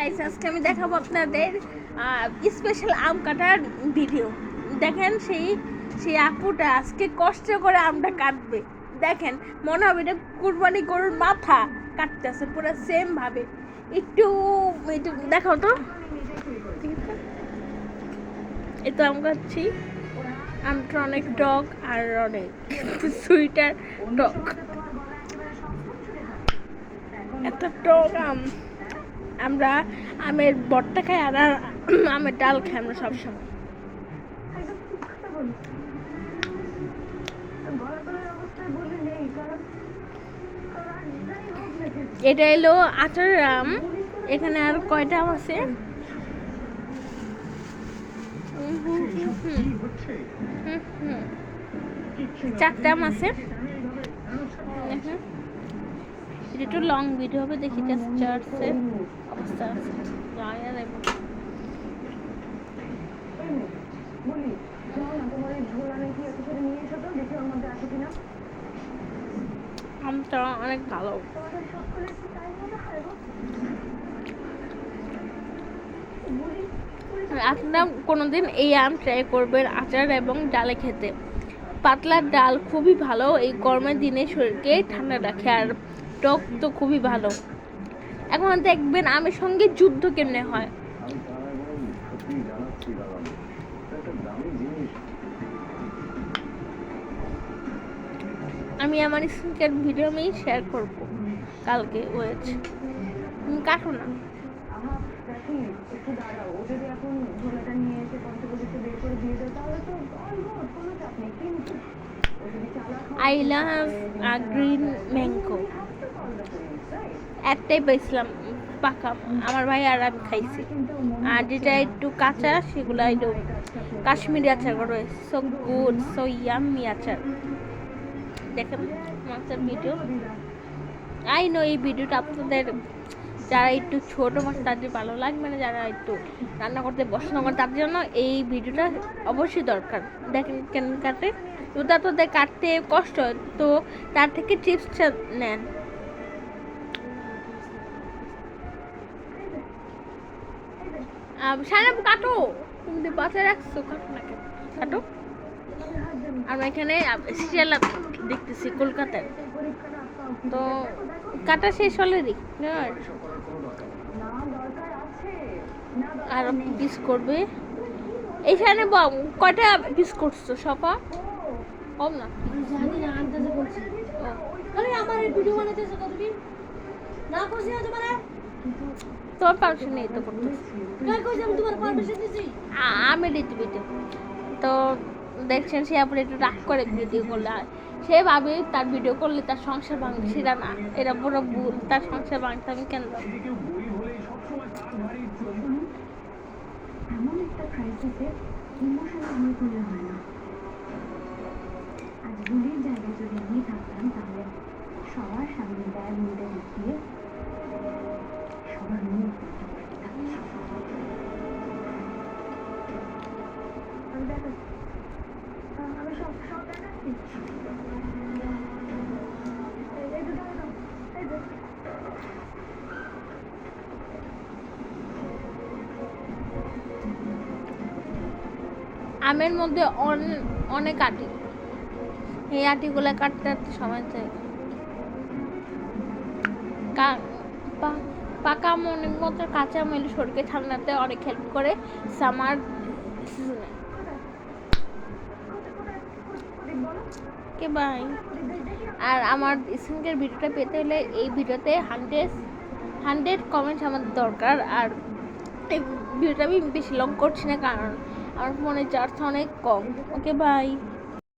Guys, আজকে আমি দেখাবো আপনাদের স্পেশাল আম কাটার ভিডিও। দেখেন সেই আপুটা আজকে কষ্ট করে আমটা কাটবে। দেখেন মনে হবে এটা কুরবানি গরুর মাথা কাটতেছে পুরো সেম ভাবে। একটু দেখাও তো, এই তো আম কাটছি। আমটা অনেক টক আর অনেক সুইটার টক, এত টক আম। আমরা আমের বট্টা খাই আর আমের ডাল খাই আমরা সবসময়। এটা এলো আচারের আম। এখানে আর কয়টা আম আছে? চারটা আম আছে। এটা একটু লং ভিডিও হবে, দেখি চার্চের অবস্থা আছে। আমটা অনেক ভালো। আপনারা কোনোদিন এই আম ট্রাই করবেন আচার এবং ডালে খেতে। পাতলা ডাল খুবই ভালো, এই গরমের দিনে শরীরকে ঠান্ডা রাখে। আর টক তো খুবই ভালো। এখন দেখবেন আমের সঙ্গে যুদ্ধ কেমনে হয়। আমি আমার স্কিনকেয়ার ভিডিও আমি শেয়ার করবো কালকে। ওয়েট, তুমি কাটো না। I love green mango. একটাই পেয়েছিলাম পাকা, আমার ভাই আর আমি খাইছি। আর যেটা একটু কাঁচা সেগুলো একটু কাশ্মীরি আচার করে। সো গুড, সো ইয়াম্মি আচার। দেখেন মাছের ভিডিও। আই নো এই ভিডিওটা আপনাদের যারা একটু ছোটো মাছ তাদের ভালো লাগবে না, যারা একটু রান্না করতে পছন্দ করে তাদের জন্য এই ভিডিওটা অবশ্যই দরকার। দেখেন কেন কাটে, ওটা তো কাটতে কষ্ট, তো তার থেকে টিপসটা নেন। সারাপ কাটো, তুমি বাসায় রাখছো, কাটো না কেন, কাটো। আমরা এখানে সিরিয়াল দেখতেছি কলকাতার, তো কাটা শেষ হলেরই আর পিস করবে। এইখানে কয়টা পিস করছো সপা? কম না, জানি না, আন্দাজে বলছি। আরে আমার এই ভিডিও বানাইতেছো কতদিন না করছি না তোমারে? তোমার পারমিশন নেই তো করতে। কই কই আমি তোমার পারমিশন দিছি? আমি দিতে দিতে তো দেখছেন সে আপনি একটু রাগ করে ভিডিও করলে, সে ভাবে তার ভিডিও করলে তার সংসার ভাঙবে। সেটা না, এটা পুরো ভুল। তার সংসার ভাঙতে আমি কেন এমন একটা ক্রাইসিসে ইমোশনাল হয়ে পড়লে হয় না। আজ ভুলের জায়গায় যদি আমি থাকতাম তাহলে সবার সামনে ব্যয় মূল্যে দেখিয়ে সবার মুখ আমি সব আমের মধ্যে অনেক আটি, এই আটিগুলো কাটতে সময় চাই। পাকা আম অনেক মতো, কাঁচা আম শরীরকে ঠান্ডাতে অনেক হেল্প করে সামার সিজনে। কে বাই। আর আমার স্কিনকেয়ার ভিডিওটা পেতে হলে এই ভিডিওতে 100 কমেন্ট আমার দরকার। আর এই ভিডিওটা আমি বেশি লং করছি না, কারণ আমার ফোনে চার্জ অনেক কম। Okay bye.